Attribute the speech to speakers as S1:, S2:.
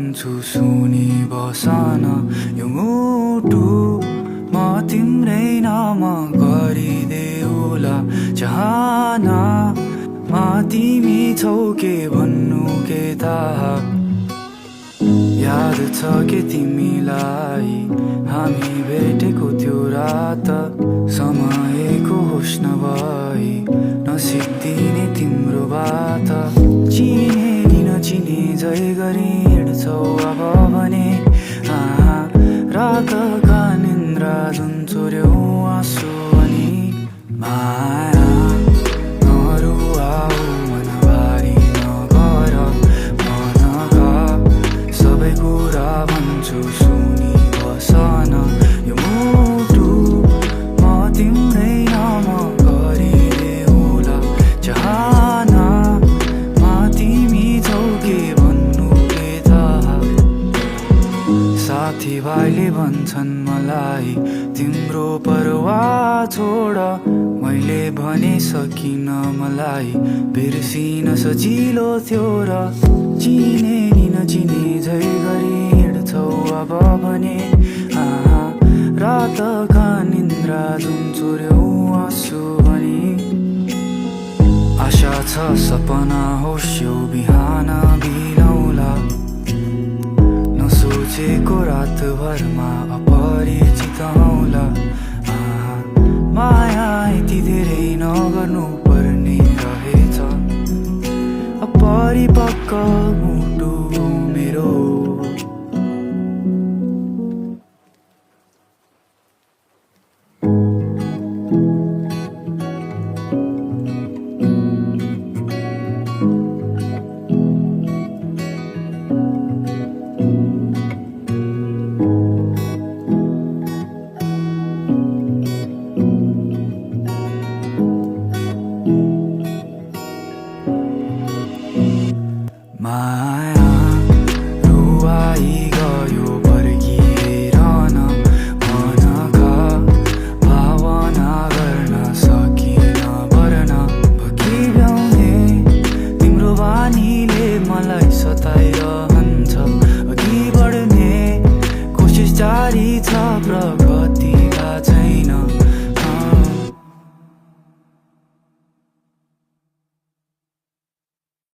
S1: भन्छु सुनि बसन यो मुटु म तिम्रै नाम गरिदेऊला चाहना मा तिमी छौ के भन्नु के थाहा याद छ के तिमीलाई हामी भेटेको त्यो रात समयको होस नभई नसिक्दिने तिम्रो बात चिने नि नचिने जय गरी हिँड्छौ अब भने रातका निन्द्रा जुन चोर्यौ आँसु अनि माया नरुवाऊ मन भारी नगर मनका सबै कुरा भन्छु सुनि बसन यो मुटु म तिम्रै नाम गरिदेऊला चाहना मा तिमी छौ के भन्नु के थाहा साथीभाइले भन्छन् मलाई तिम्रो परवाह छोड मैले भने सकिन मलाई बिर्सिन सजिलो थियो र चिने नि नचिने झै गरी हिँड्छौ अब भने रातका निन्द्रा जुन चोर्यौ आँसु भने आशा छ सपना होस् यो बिहान बिलौला नसोचेको रातभरमा अपरिचित आउला माया यति धेरै नगर्नु पर्ने रहेछ अपरिपक्व